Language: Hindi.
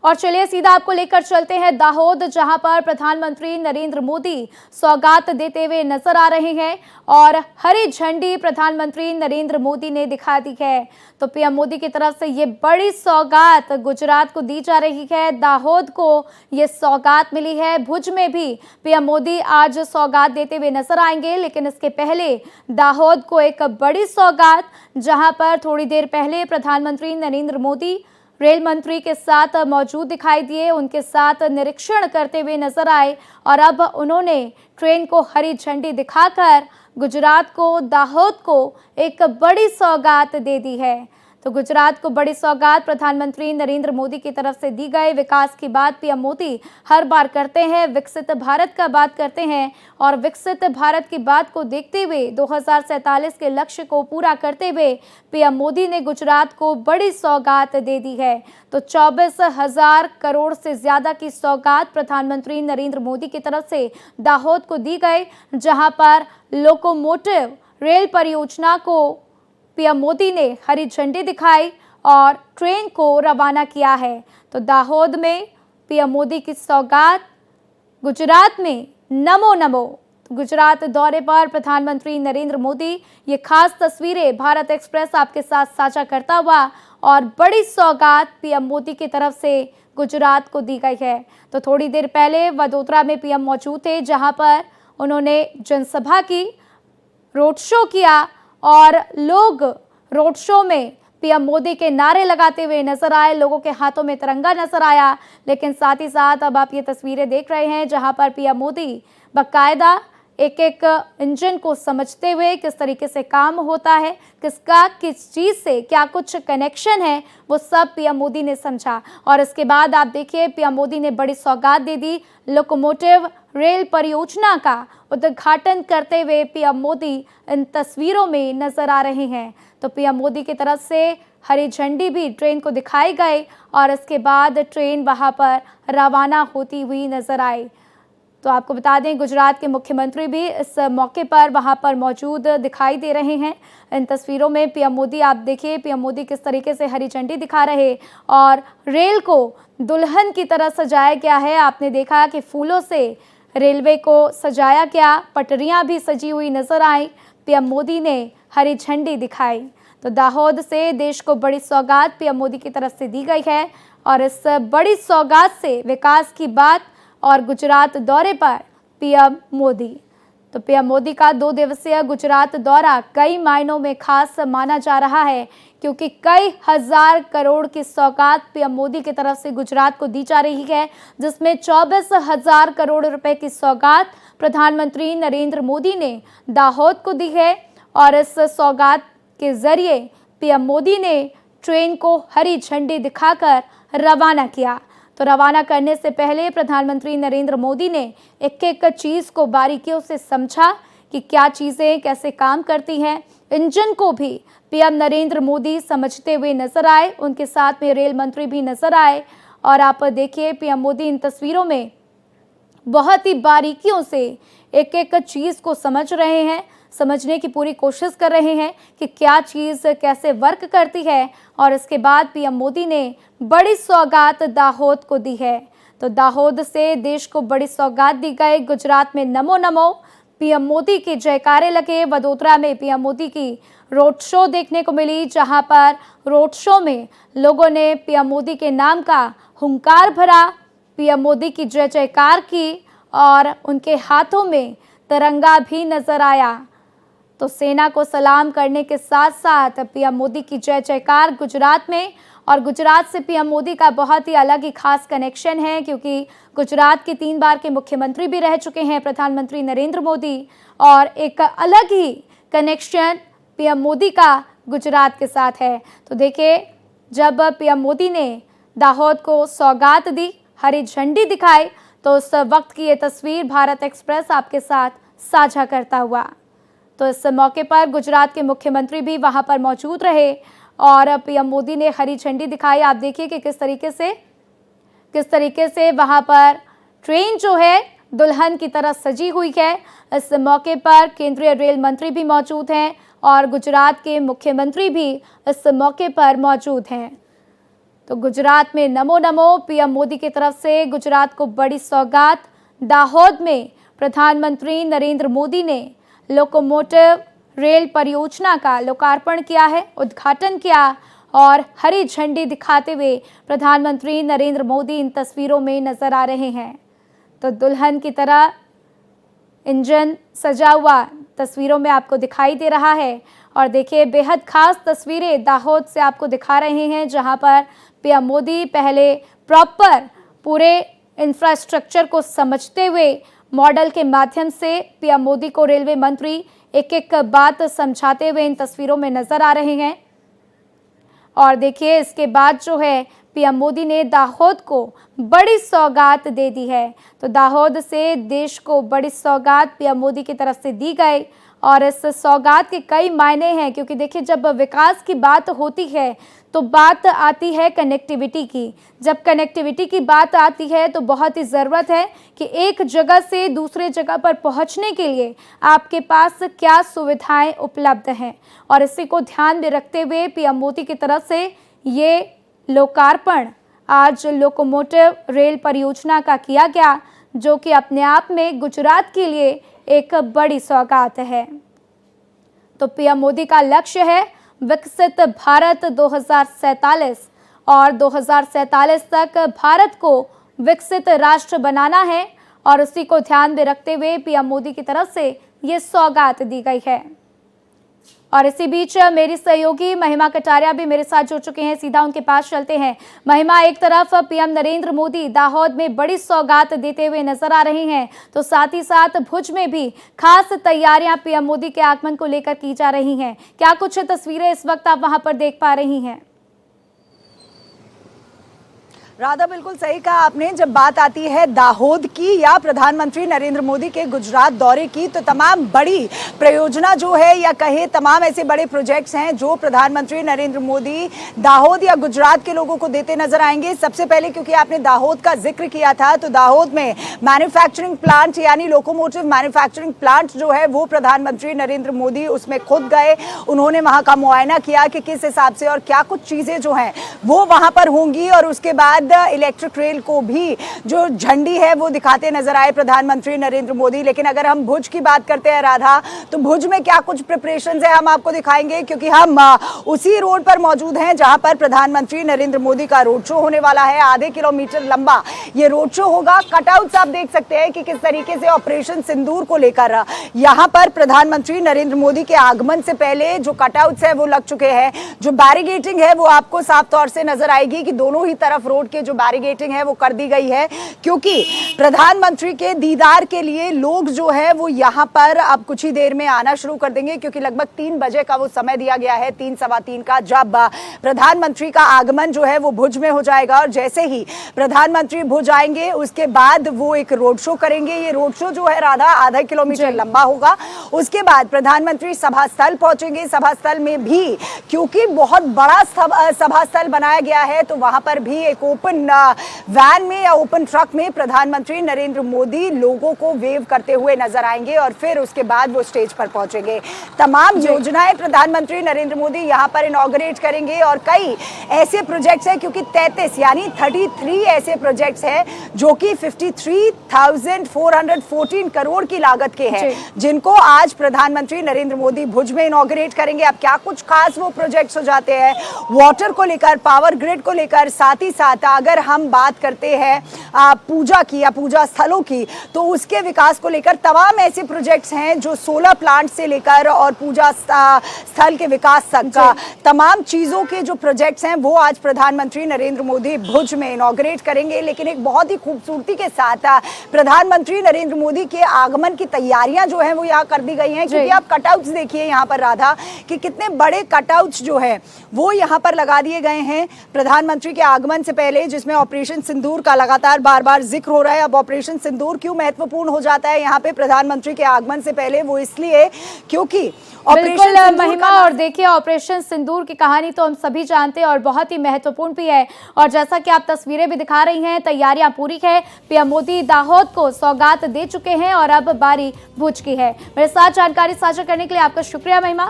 और चलिए सीधा आपको लेकर चलते हैं दाहोद, जहां पर प्रधानमंत्री नरेंद्र मोदी सौगात देते हुए नजर आ रहे हैं और हरी झंडी प्रधानमंत्री नरेंद्र मोदी ने दिखा दी है। तो पीएम मोदी की तरफ से ये बड़ी सौगात गुजरात को दी जा रही है। दाहोद को ये सौगात मिली है। भुज में भी पीएम मोदी आज सौगात देते हुए नजर आएंगे, लेकिन इसके पहले दाहोद को एक बड़ी सौगात, जहां पर थोड़ी देर पहले प्रधानमंत्री नरेंद्र मोदी रेल मंत्री के साथ मौजूद दिखाई दिए, उनके साथ निरीक्षण करते हुए नजर आए और अब उन्होंने ट्रेन को हरी झंडी दिखाकर गुजरात को, दाहोद को एक बड़ी सौगात दे दी है। तो गुजरात को बड़ी सौगात प्रधानमंत्री नरेंद्र मोदी की तरफ से दी गई। विकास की बात पीएम मोदी हर बार करते हैं, विकसित भारत का बात करते हैं और विकसित भारत की बात को देखते हुए 2047 के लक्ष्य को पूरा करते हुए पीएम मोदी ने गुजरात को बड़ी सौगात दे दी है। तो 24,000 करोड़ से ज्यादा की सौगात प्रधानमंत्री नरेंद्र मोदी की तरफ से दाहोद को दी गई, जहां पर लोकोमोटिव रेल परियोजना को पीएम मोदी ने हरी झंडी दिखाई और ट्रेन को रवाना किया है। तो दाहोद में पीएम मोदी की सौगात, गुजरात में नमो नमो। गुजरात दौरे पर प्रधानमंत्री नरेंद्र मोदी, ये खास तस्वीरें भारत एक्सप्रेस आपके साथ साझा करता हुआ और बड़ी सौगात पीएम मोदी की तरफ से गुजरात को दी गई है। तो थोड़ी देर पहले वडोदरा में पीएम मौजूद थे, जहां पर उन्होंने जनसभा की, रोड शो किया और लोग रोड शो में पीएम मोदी के नारे लगाते हुए नजर आए, लोगों के हाथों में तिरंगा नजर आया। लेकिन साथ ही साथ अब आप ये तस्वीरें देख रहे हैं, जहां पर पीएम मोदी बाकायदा एक एक इंजन को समझते हुए किस तरीके से काम होता है, किसका किस चीज़ से क्या कुछ कनेक्शन है, वो सब पीएम मोदी ने समझा। और इसके बाद आप देखिए पीएम मोदी ने बड़ी सौगात दे दी। लोकोमोटिव रेल परियोजना का उद्घाटन करते हुए पीएम मोदी इन तस्वीरों में नजर आ रहे हैं। तो पीएम मोदी की तरफ से हरी झंडी भी ट्रेन को दिखाई गई और इसके बाद ट्रेन वहां पर रवाना होती हुई नजर आई। तो आपको बता दें, गुजरात के मुख्यमंत्री भी इस मौके पर वहां पर मौजूद दिखाई दे रहे हैं। इन तस्वीरों में पीएम मोदी, आप देखिए पीएम मोदी किस तरीके से हरी झंडी दिखा रहे और रेल को दुल्हन की तरह सजाया गया है। आपने देखा कि फूलों से रेलवे को सजाया गया, पटरियां भी सजी हुई नजर आई। पीएम मोदी ने हरी झंडी दिखाई। तो दाहोद से देश को बड़ी सौगात पीएम मोदी की तरफ से दी गई है और इस बड़ी सौगात से विकास की बात और गुजरात दौरे पर पीएम मोदी। तो पीएम मोदी का 2 दिवसीय गुजरात दौरा कई मायनों में खास माना जा रहा है, क्योंकि कई हजार करोड़ की सौगात पीएम मोदी की तरफ से गुजरात को दी जा रही है, जिसमें 24,000 करोड़ रुपए की सौगात प्रधानमंत्री नरेंद्र मोदी ने दाहोद को दी है। और इस सौगात के जरिए पीएम मोदी ने ट्रेन को हरी झंडी दिखाकर रवाना किया। तो रवाना करने से पहले प्रधानमंत्री नरेंद्र मोदी ने एक एक चीज़ को बारीकियों से समझा कि क्या चीज़ें कैसे काम करती हैं। इंजन को भी पीएम नरेंद्र मोदी समझते हुए नजर आए, उनके साथ में रेल मंत्री भी नजर आए। और आप देखिए पीएम मोदी इन तस्वीरों में बहुत ही बारीकियों से एक एक चीज़ को समझ रहे हैं, समझने की पूरी कोशिश कर रहे हैं कि क्या चीज़ कैसे वर्क करती है। और इसके बाद पीएम मोदी ने बड़ी सौगात दाहोद को दी है। तो दाहोद से देश को बड़ी सौगात दी गई। गुजरात में नमो नमो, पीएम मोदी के जयकारे लगे। वडोदरा में पीएम मोदी की रोड शो देखने को मिली, जहां पर रोड शो में लोगों ने पीएम मोदी के नाम का हुंकार भरा, पीएम मोदी की जय जयकार की और उनके हाथों में तिरंगा भी नजर आया। तो सेना को सलाम करने के साथ साथ पीएम मोदी की जय जयकार गुजरात में। और गुजरात से पीएम मोदी का बहुत ही अलग ही खास कनेक्शन है, क्योंकि गुजरात के 3 बार के मुख्यमंत्री भी रह चुके हैं प्रधानमंत्री नरेंद्र मोदी, और एक अलग ही कनेक्शन पीएम मोदी का गुजरात के साथ है। तो देखिए, जब पीएम मोदी ने दाहोद को सौगात दी, हरी झंडी दिखाई, तो उस वक्त की ये तस्वीर भारत एक्सप्रेस आपके साथ साझा करता हुआ। तो इस मौके पर गुजरात के मुख्यमंत्री भी वहां पर मौजूद रहे और पीएम मोदी ने हरी झंडी दिखाई। आप देखिए कि किस तरीके से वहां पर ट्रेन जो है दुल्हन की तरह सजी हुई है। इस मौके पर केंद्रीय रेल मंत्री भी मौजूद हैं और गुजरात के मुख्यमंत्री भी इस मौके पर मौजूद हैं। तो गुजरात में नमो नमो, पीएम मोदी की तरफ से गुजरात को बड़ी सौगात। दाहोद में प्रधानमंत्री नरेंद्र मोदी ने लोकोमोटिव रेल परियोजना का लोकार्पण किया है, उद्घाटन किया और हरी झंडी दिखाते हुए प्रधानमंत्री नरेंद्र मोदी इन तस्वीरों में नजर आ रहे हैं। तो दुल्हन की तरह इंजन सजा हुआ तस्वीरों में आपको दिखाई दे रहा है। और देखिए, बेहद खास तस्वीरें दाहोद से आपको दिखा रहे हैं, जहां पर पीएम मोदी पहले प्रॉपर पूरे इंफ्रास्ट्रक्चर को समझते हुए मॉडल के माध्यम से पीएम मोदी को रेलवे मंत्री एक एक बात समझाते हुए इन तस्वीरों में नजर आ रहे हैं। और देखिए, इसके बाद जो है पीएम मोदी ने दाहोद को बड़ी सौगात दे दी है। तो दाहोद से देश को बड़ी सौगात पीएम मोदी की तरफ से दी गई और इस सौगात के कई मायने हैं, क्योंकि देखिए, जब विकास की बात होती है तो बात आती है कनेक्टिविटी की। जब कनेक्टिविटी की बात आती है तो बहुत ही ज़रूरत है कि एक जगह से दूसरे जगह पर पहुंचने के लिए आपके पास क्या सुविधाएं उपलब्ध हैं। और इसी को ध्यान में रखते हुए पीएम मोदी की तरफ से ये लोकार्पण आज लोकोमोटिव रेल परियोजना का किया गया, जो कि अपने आप में गुजरात के लिए एक बड़ी सौगात है। तो पीएम मोदी का लक्ष्य है विकसित भारत 2047 और 2047 तक भारत को विकसित राष्ट्र बनाना है। और उसी को ध्यान में रखते हुए पीएम मोदी की तरफ से ये सौगात दी गई है। और इसी बीच मेरी सहयोगी महिमा कटारिया भी मेरे साथ जुड़ चुके हैं, सीधा उनके पास चलते हैं। महिमा, एक तरफ पीएम नरेंद्र मोदी दाहोद में बड़ी सौगात देते हुए नजर आ रहे हैं, तो साथ ही साथ भुज में भी खास तैयारियां पीएम मोदी के आगमन को लेकर की जा रही हैं। क्या कुछ तस्वीरें इस वक्त आप वहां पर देख पा रही हैं? राधा, बिल्कुल सही कहा आपने। जब बात आती है दाहोद की या प्रधानमंत्री नरेंद्र मोदी के गुजरात दौरे की, तो तमाम बड़ी परियोजना जो है या कहे तमाम ऐसे बड़े प्रोजेक्ट्स हैं जो प्रधानमंत्री नरेंद्र मोदी दाहोद या गुजरात के लोगों को देते नजर आएंगे। सबसे पहले, क्योंकि आपने दाहोद का जिक्र किया था, तो दाहोद में मैन्युफैक्चरिंग प्लांट यानी लोकोमोटिव मैन्युफैक्चरिंग प्लांट जो है वो प्रधानमंत्री नरेंद्र मोदी उसमें खुद गए। उन्होंने वहां का मुआयना किया कि किस हिसाब से और क्या कुछ चीजें जो हैं वो वहां पर होंगी। और उसके बाद इलेक्ट्रिक रेल को भी जो झंडी है वो दिखाते नजर आए प्रधानमंत्री नरेंद्र मोदी। लेकिन अगर हम भुज की बात करते हैं राधा, तो भुज में क्या कुछ प्रिपरेशंस है हम आपको दिखाएंगे, क्योंकि हम उसी रोड पर मौजूद हैं जहां पर प्रधानमंत्री नरेंद्र मोदी का रोड शो होने वाला है। आधे किलोमीटर लंबा ये रोड शो होगा। कटआउट्स आप देख सकते हैं कि किस तरीके से ऑपरेशन सिंदूर को लेकर यहां पर प्रधानमंत्री नरेंद्र मोदी के आगमन से पहले जो कटआउट्स है वो लग चुके हैं। जो बैरिगेटिंग है वो आपको साफ तौर से नजर आएगी कि दोनों ही तरफ रोड के जो बैरिगेटिंग है वो कर दी गई है, क्योंकि प्रधानमंत्री के दीदार के लिए लोग जो है वो यहां पर अब कुछ ही देर में आना शुरू कर देंगे, क्योंकि लगभग 3 बजे का वो समय दिया गया है, 3 सवा 3 का, जब प्रधानमंत्री का आगमन जो है वो भुज में हो जाएगा। और जैसे ही प्रधानमंत्री भुज आएंगे उसके बाद वो एक रोड शो करेंगे। ये रोड शो जो है राधा आधा किलोमीटर लंबा होगा। उसके बाद प्रधानमंत्री सभा स्थल पहुंचेंगे। सभा स्थल में भी क्योंकि बहुत बड़ा सभा स्थल बनाया गया है, तो वहां पर भी एक ओपन वैन में या ओपन ट्रक में प्रधानमंत्री नरेंद्र मोदी लोगों को वेव करते हुए नजर आएंगे और फिर उसके बाद वो स्टेज पर पहुंचेंगे। तमाम योजनाएं प्रधानमंत्री नरेंद्र मोदी यहां पर इनॉग्रेट करेंगे। और कई ऐसे प्रोजेक्ट्स हैं, क्योंकि 33 यानी 33 ऐसे प्रोजेक्ट्स हैं जो कि 53,414 करोड़ की लागत के हैं, जिनको आज प्रधानमंत्री नरेंद्र मोदी भुज में इनॉग्रेट करेंगे। अब क्या कुछ खास वो प्रोजेक्ट्स हो जाते हैं वाटर को लेकर, पावर ग्रिड को लेकर, साथ ही साथ अगर हम बात करते हैं पूजा की या पूजा स्थलों की, तो उसके विकास को लेकर तमाम ऐसे प्रोजेक्ट्स हैं जो 16 प्लांट से लेकर और पूजा स्थल के विकास तक का तमाम चीजों के जो प्रोजेक्ट्स हैं वो आज प्रधानमंत्री नरेंद्र मोदी भुज में इनॉग्रेट करेंगे। लेकिन एक बहुत ही खूबसूरती के साथ प्रधानमंत्री नरेंद्र मोदी के आगमन की तैयारियां जो है वो यहाँ कर दी गई हैं, क्योंकि आप कटआउट्स देखिए यहाँ पर राधा कि कितने बड़े कटआउट्स जो है वो यहाँ पर लगा दिए गए हैं प्रधानमंत्री के आगमन से पहले, जिसमें ऑपरेशन सिंदूर का लगातार बार बार जिक्र हो रहा है। अब ऑपरेशन सिंदूर क्यों महत्वपूर्ण हो जाता है यहाँ पे प्रधानमंत्री के आगमन से पहले, वो इसलिए क्योंकि बिल्कुल महिमा, और देखिए ऑपरेशन सिंदूर की कहानी तो हम सभी जानते हैं और बहुत ही महत्वपूर्ण भी है। और जैसा कि आप तस्वीरें भी दिखा रही हैं, तैयारियां पूरी है। पीएम मोदी दाहोद को सौगात दे चुके हैं और अब बारी भुज की है। मेरे साथ जानकारी साझा करने के लिए आपका शुक्रिया महिमा।